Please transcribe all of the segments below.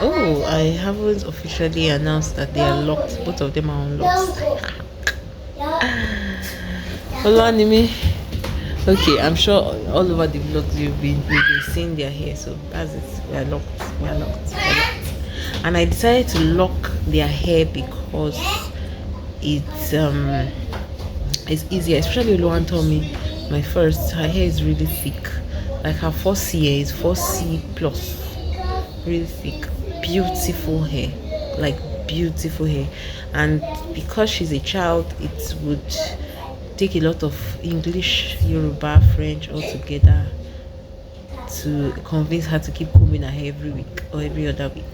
Oh, I haven't officially announced that they are locked. Both of them are on locks. Hello, anime. Okay, I'm sure all over the vlogs you've been seeing their hair, so that's it. We are locked. We are locked. We are locked. And I decided to lock their hair because it's easier, especially Luan told me my first, her hair is really thick. Like her 4C is 4C plus. Really thick. Beautiful hair. Like beautiful hair. And because she's a child, it would take a lot of English, Yoruba, French all together to convince her to keep combing her hair every week or every other week.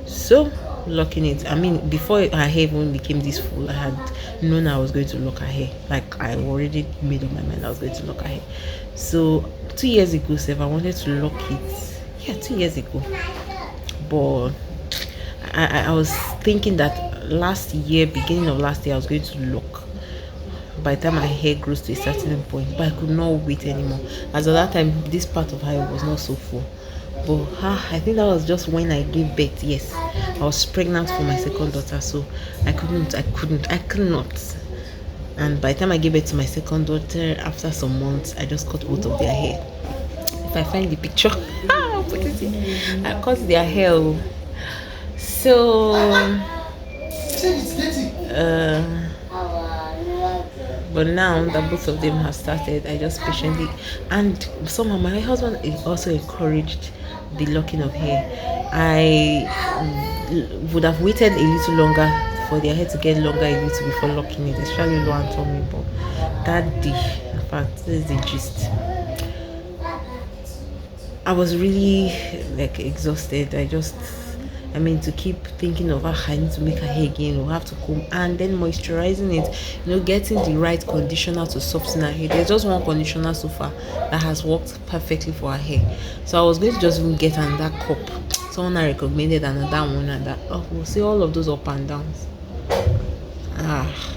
So locking it, I mean, before her hair even became this full, I had known I was going to lock her hair. Like I already made up my mind I was going to lock her hair. So 2 years ago, Seth, I wanted to lock it. Yeah, 2 years ago. But I was thinking that last year, beginning of last year, I was going to lock. By the time my hair grows to a certain point, but I could not wait anymore. As at that time, this part of her hair was not so full. But I think that was just when I gave birth. Yes, I was pregnant for my second daughter, so I could not. And by the time I gave birth to my second daughter, after some months, I just cut both of their hair. If I find the picture, I'll put it in. I cut their hair. So but now that both of them have started, I just patiently, and somehow my husband also encouraged the locking of hair. I would have waited a little longer for their hair to get longer a little before locking it, especially Luan told me, but that day, in fact, this is the gist. I was really like exhausted. To keep thinking of I need to make her hair again, we'll have to comb and then moisturizing it, getting the right conditioner to soften her hair. There's just one conditioner so far that has worked perfectly for her hair. So I was going to just even get another cup. Someone I recommended another one, and that we'll see all of those up and downs.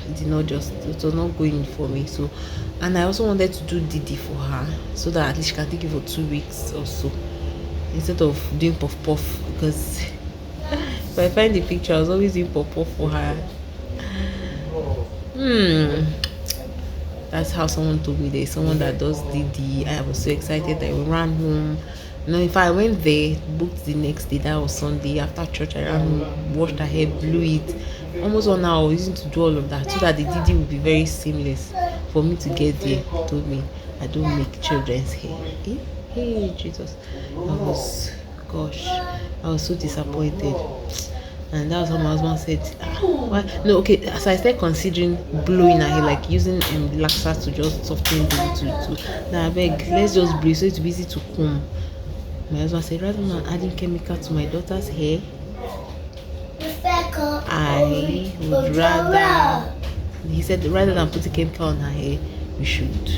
It was not going for me. So, and I also wanted to do Didi for her so that at least she can take it for 2 weeks or so instead of doing puff puff, because if I find the picture, I was always doing puff puff for her. That's how someone told me there's someone that does Didi. I was so excited that we ran home. If I went there, booked the next day, that was Sunday. After church, I ran home, washed her hair, blew it. Almost 1 hour I was using to do all of that so that the Didi would be very seamless for me to get there. Told me I don't make children's hair. Hey, Jesus. I was so disappointed. And that was how my husband said, why? No, okay. So I started considering blowing her hair, like using relaxers to just soften it to now I beg, let's just blow so it's easy to comb. My husband said, rather than adding chemical to my daughter's hair, I would rather, he said, rather than putting chemical on her hair, we should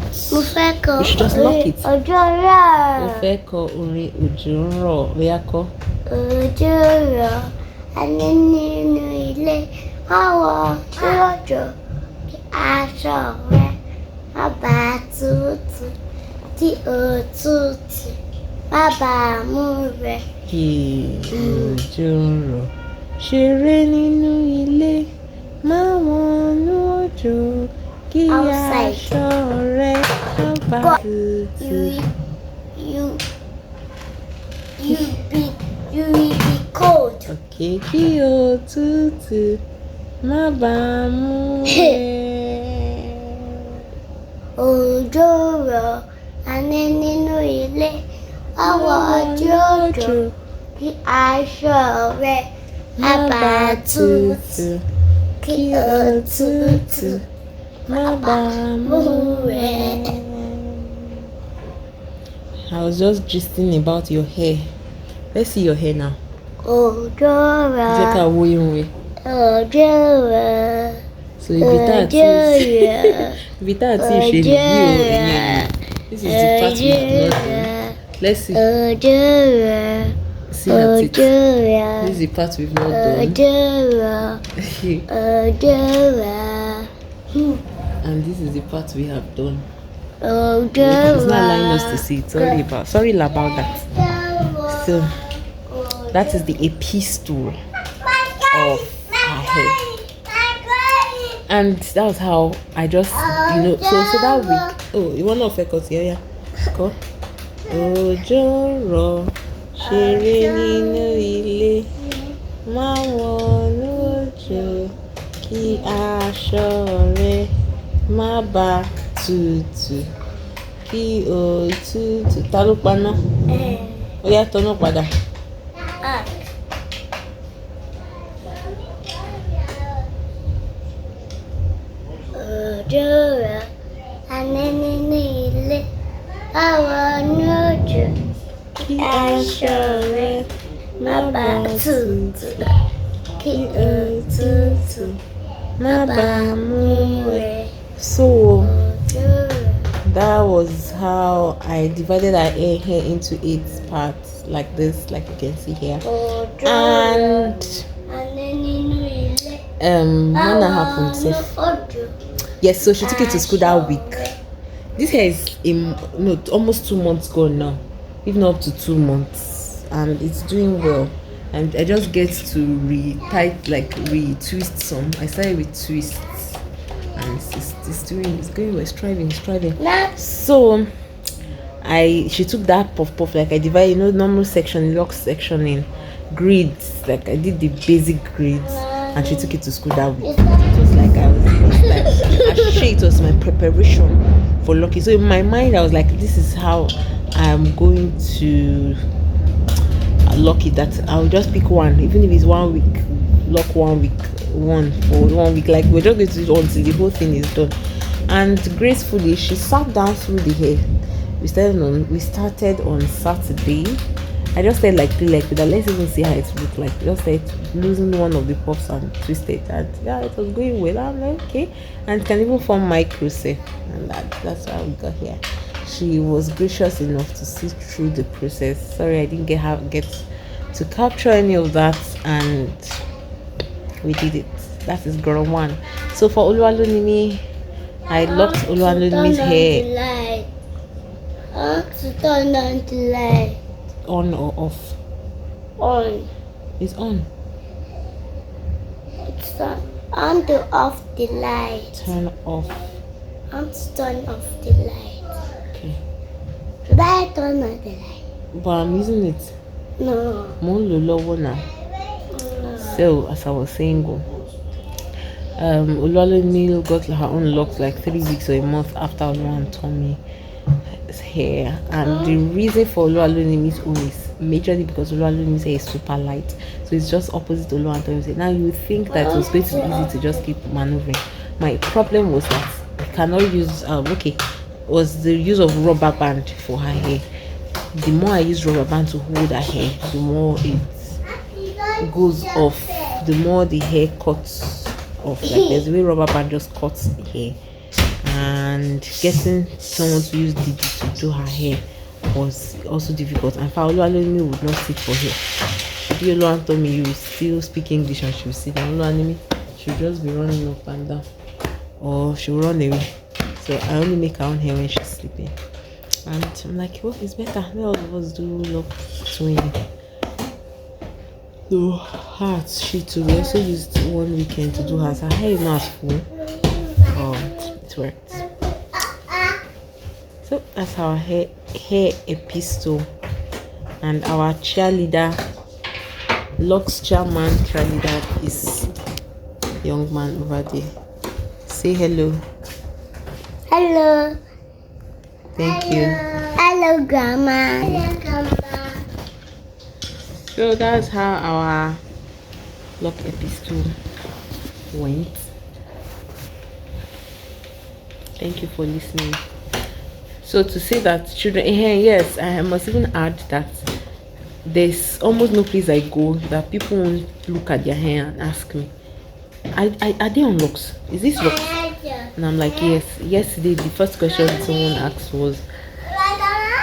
just lock it. Ojoro nínú ilé àwọ̀ jòjò kí aṣọ rẹ̀ má bàa tútù tí òtútù má bàa mú rẹ̀. Ojoro ṣeré nínú ilé má wọnú òjò kí aṣọ rẹ̀ má bàa tútù. You will be cold. Okay, kí òtútù má bàa mú rẹ̀. Òjò rọ̀ alẹ́ nínú ilé àwọ̀ jòjò kí aṣọ rẹ̀ má bàa tútù kí òtútù má bàa mú rẹ̀. I was just gisting about your hair. Let's see your hair now. Ojoro. Jẹ́ ká wo irun rẹ̀. Ojoro. So ibi tá àti ìṣe nìyí o. This is the part we have not done. Let's see. Ojoro. See at it. This is the part we've not done. Ojoro. Ojoro. And this is the part we have done. Ojoro. It's not allowing us to see it. Sorry about that. So That is the epistle of her hair. And that was how I just, so that week. Oh, you want to focus here? Yeah. Go. Ojoro, ṣeré nínú ilé, má wọnú òjò, kí aṣọ rẹ má bà tutù, kí òtútù. Ta ló paná? Ó yá tọ́nà padà. Ojoro, nínú ilé, má wọnú òjò, kí aṣọ rẹ má bà tutù, kí òtútù má bà mú ẹ. So Ojoro. that was how I divided our hair into 8 parts, like this, like you can see here. And when that happened, yes, so she took it to school that week. This hair is almost 2 months gone now, if not up to 2 months, and it's doing well. And I just get to retwist some. I started with twists, and it's going well, it's thriving. So she took that puff, like I divided, normal section, Locs section in grids, like I did the basic grids, and she took it to school that week. It was like it was my preparation for Loki. So in my mind I was like, this is how I'm going to lock it, that I'll just pick one, even if it's 1 week, lock 1 week, one for 1 week, like we're just going to do it until the whole thing is done. And gracefully she sat down through the hair. We started on Saturday. I just said like that, let's even see how it looked like. Just started losing one of the puffs and twisted, and yeah, it was going well. I'm like, okay, and it can even form micro say, and that's why we got here. She was gracious enough to see through the process. Sorry I didn't get to capture any of that, and we did it. That is girl 1. So for Oluwalunimi, I locked Oluwalunimi's hair. I want to turn on the light. On or off? On. It's on. It's on. I want to off the light. Turn off. I want to turn off the light. Okay. Should I turn on the light? But I'm using it. No. Lower now. So as I was saying, Oluwalunimi got her own locks like 3 weeks or a month after Oluwa and Tommy's hair, and the reason for Oluwalunimi's own is majorly because Oluwalunimi's hair is super light, so it's just opposite Oluwa and Tommy's hair. Now you would think that it was going to be easy to just keep maneuvering. My problem was that I cannot use was the use of rubber band for her hair. The more I use rubber band to hold her hair, the more it goes off, the more the hair cuts off. Like there's a way rubber band just cuts the hair, and getting someone to use DD to do her hair was also difficult. And Oluwalunimi would not sit for her. If Oluwa told me you still speak English and she will sit down, Oluwalunimi she'll just be running up and down, or she'll run away. So I only make her own hair when she's sleeping. And I'm like, well, it's better. Let all of us do Locs twin. So hers, she too. We also used 1 weekend to do hers. Her hair is not as full. Oh, it worked. So that's our hair epistle, and our cheerleader, Locs chairman cheerleader is young man over there. Say hello. Hello. Thank you. Hello, Grandma. Hello, Grandma. So that's how our Loc epistle went. Thank you for listening. So to say that children, yes, I must even add that there's almost no place I go that people won't look at their hair and ask me, are they on Locs? Is this Locs? And I'm like, yes. Yesterday the first question someone asked was,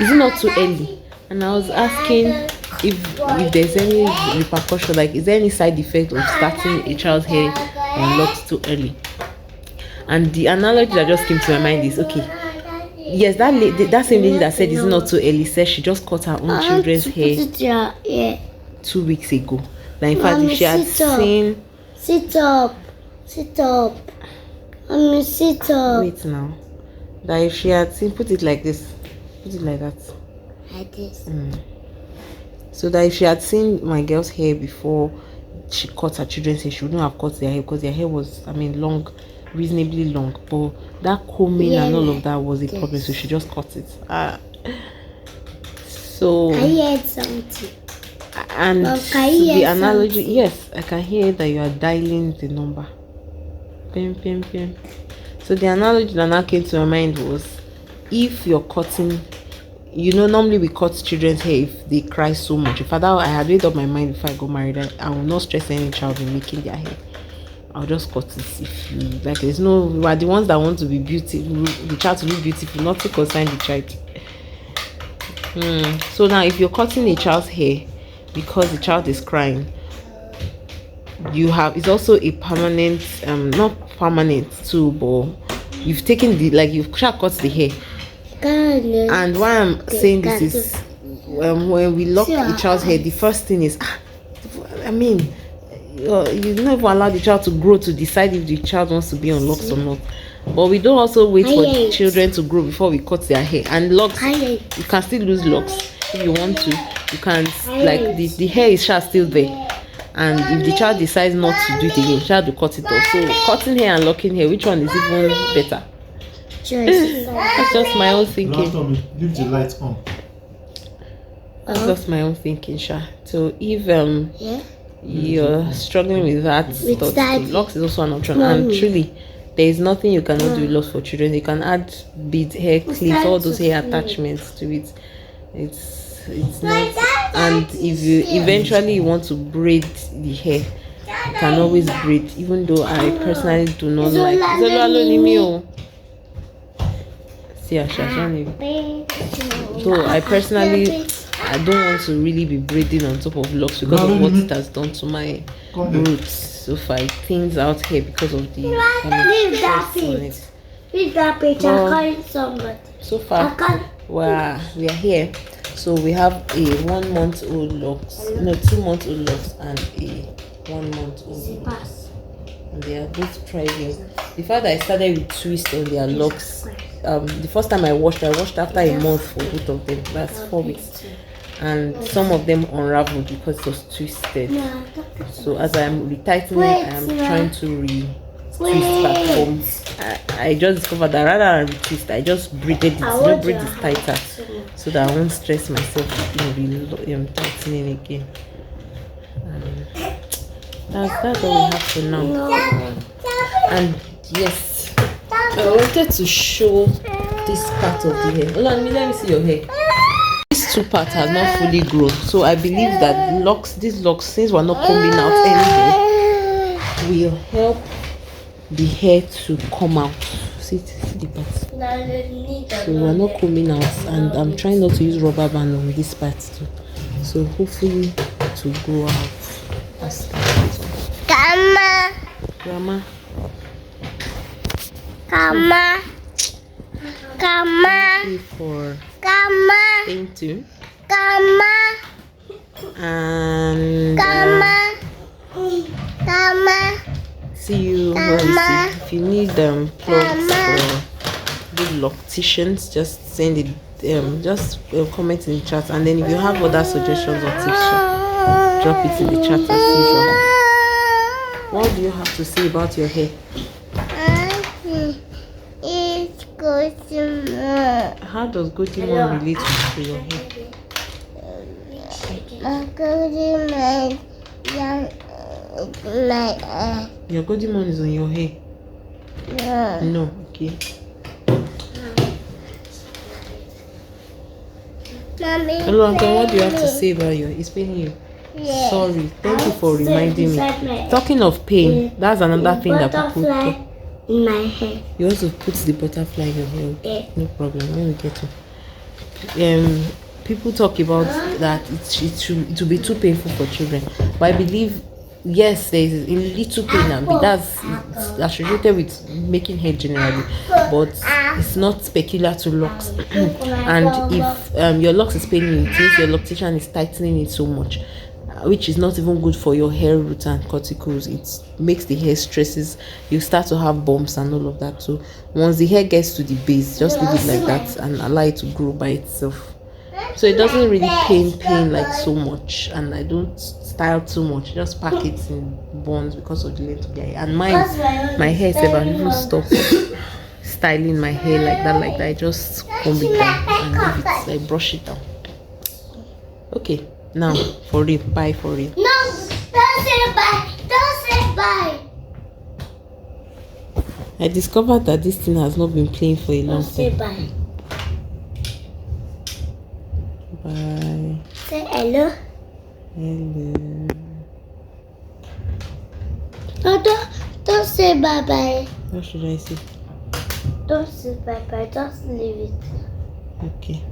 is it not too early? And I was asking if there's any repercussion, like is there any side effect of starting a child's hair on Locs too early? And the analogy that just came to my mind is, okay, yes, that same lady that said it's not too early said she just cut her own children's hair. Yeah. 2 weeks ago. Like in fact, Mommy, if she had sit up. seen, Sit up. Sit up. Mommy, sit up. wait now, that if she had seen, put it like this, put it like that. Like this. So that if she had seen my girl's hair before she cut her children's hair, she wouldn't have cut their hair because their hair was, I mean, long, reasonably long. But that combing and all of that was a problem, so she just cut it. So I heard something. and Well, can you the hear analogy, something? yes, I can hear that you are dialing the number. Pim, pim, pim. So the analogy that now came to my mind was, if you're cutting, normally we cut children's hair if they cry so much. If I had made up my mind before I got married, I will not stress any child in making their hair. I'll just cut it. If you like, there's no, we are the ones that want to be beautiful, the child to be beautiful, not to concern the child. So now if you're cutting a child's hair because the child is crying, it's also a permanent, not permanent too, but you've taken you've cut the hair. And why I'm saying this is, when we lock a child's hair, the first thing is, you never allow the child to grow to decide if the child wants to be on locks or not. But we don't also wait for children to grow before we cut their hair. And locks, you can still lose locks if you want to. You can, the hair is still there. And if the child decides not to do it again, the child will cut it off. So cutting hair and locking hair, which one is even better? That's just my own thinking. Leave the lights on. That's just my own thinking, Sha. So if you're struggling with that, locks is also an option. And truly, there is nothing you cannot do with locks for children. You can add beads, hair clips, all those hair attachments to it. It's not. And if you eventually want to braid the hair, you can always braid. Even though I personally do not like. So I personally, I don't want to really be braiding on top of locks because of what it has done to my roots. So far, it thins out here because of the stress on it. Leave that picture. I'm calling somebody. So far, we are here. So we have a 1-month-old locks, 2-month-old locks, and a 1-month-old locks. And they are both thriving. The fact that I started with twist on their locks, the first time I washed after a month for both of them. That's 4 weeks. And some of them unraveled because it was twisted. So as I'm retightening, I am trying to twist back home. I just discovered that rather than retwist, I just braided it. Just braid it tighter so that I won't stress myself tightening again. That's all we have for now. And yes, I wanted to show this part of the hair. Hold on, let me see your hair. This two part has not fully grown, so I believe that these locks, since we're not combing out anything, will help the hair to come out. See the part. So we're not combing out, and I'm trying not to use rubber band on this part too. So hopefully to grow out. That's Grandma. Thank you for staying tuned. And see you Wednesday. If you need plugs for good locticians, just send it. Just comment in the chat, and then if you have other suggestions or tips, drop it in the chat as usual. What do you have to say about your hair? It's good. How does Godimon relate to your hair? Your Godimon is on your hair? No, okay. Hello, Uncle, what do you have to say about your hair? It's paining you? Yes. Sorry, thank you for reminding me. Talking of pain, that's another thing that people talk. In my hair. You also put the butterfly in your hair. Yeah. No problem. When we get to people talk about that it will be too painful for children, but I believe yes, there is a little pain, and that's associated with making hair generally, but it's not peculiar to locks. And if your locks is paining you, it means your loctician is tightening it so much. which is not even good for your hair roots and cuticles. It makes the hair stresses. You start to have bumps and all of that. So once the hair gets to the base, just leave it like that and allow it to grow by itself. So it doesn't really pain like so much, and I don't style too much. Just pack it in buns because of the length of the hair. And my hair said I even stop styling my hair like that. I just comb it down and leave it. I brush it down. Okay, now for real, bye for real. No, don't say bye. Don't say bye. I discovered that this thing has not been playing for a long Don't say time. bye. Bye. Say hello. Hello. No, don't say bye bye. What should I say? Don't say bye bye. Just leave it. Okay.